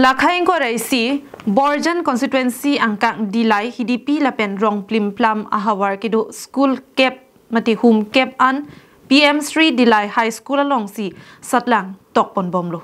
Lakhain ko raisi Borjan constituency angkang Dillai HDP lapen rong plim plam ahawar kido school cap mati hum cap an PM SHRI Dillai High School along si satlang tokpon bomlo.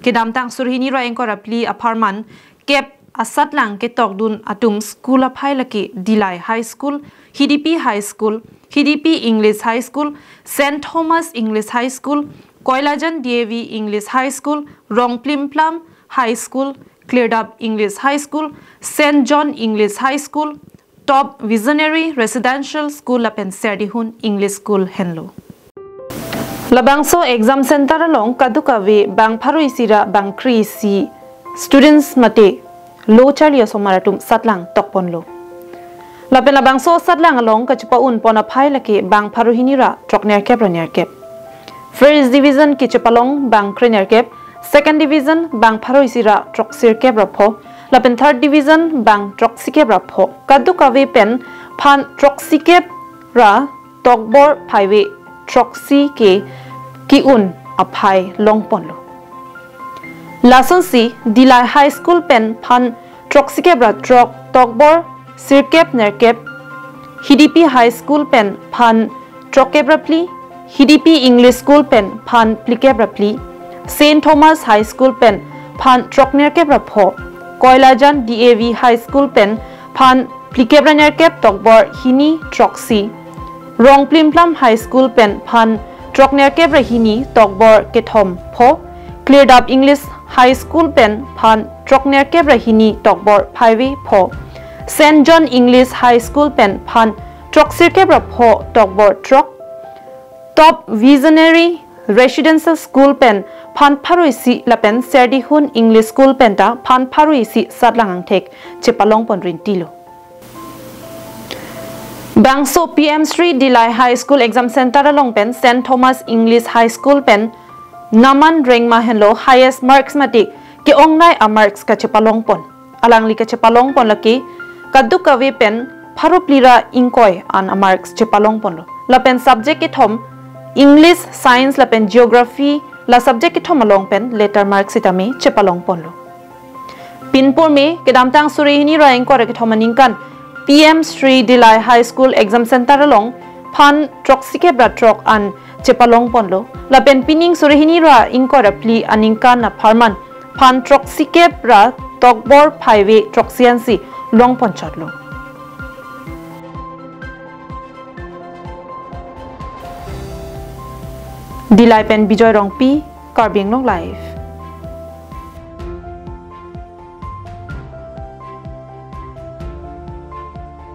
Kedam tang surhini ra engko rapli aparman cap asatlang ke tokdun atum school apai laki Dillai High School, HDP High School, HDP English High School, St. Thomas English High School, Koilajan DAV English High School, Rong Plim Plam High School, Cleared Up English High School, St. John English High School, Top Visionary Residential School lapen Serdihun English School henlo. Labangso exam center along kadokave bang pharoi sira bang krisi students mate lo charlia somaratum satlang tokponlo. Lapen labangso satlang along kachupaun pona phai lake bang pharohinira trokner kep raner kep. First division kichapalong bang krener kep. Second division bang pharoi sira troksir kep rapho. Lapen third division bang troksi kep rapho. Kadokave pen phan troksi kep ra tokbor phaiwe troksi ke kiun aphai longponlo. Lason si Dillai High School pen phan troksi kep ra trok tokbor sirkep nerkep. HDP High School pen phan trokep rapli. HDP English School pen phan plikep rapli. St. Thomas High School pen phan troknerkep rapho. Koilajan DAV High School pen phan plikep ranerkep tokbor hini troksi. Rong Plim Plam High School pen phan troknerkep rahini tokbor kethom pho. Cleared Up English High School pen phan troknerkep rahini tokbor phaiwe pho. St. John English High School pen phan troksirkep rapho tokbor trok. Top Visionary Residential School pen phan pharoi si lapen Serdihun English School pen ta phan pharoi si satlang angthek chepalong ponrin tilo. Bangso PM SHRI Dillai High School Exam Center along pen St. Thomas English High School pen naman rengma henlo highest marks mati ke ongnai a marks ka chepalong pon alangli ka chepalong pon laki kadokave pen pharoplira inkoi an a marks chepalong pon lo lapen subject ke thom English, Science, lapen Geography, la subject ithom along pen letter marks itame chepalong ponlo. Pinpur me kedamtang surihini ra engko ra kethomaningkan PM SHRI Dillai High School Exam Center along phan troksike bratrok an chepalong ponlo. Lapen pining surihini ra engko ra pli aningkan na pharman phan troksike bra tokbor phaiwe troksiansi long ponchotlo. Dillai pen Bijoy Rongpi, Karbing Long Live.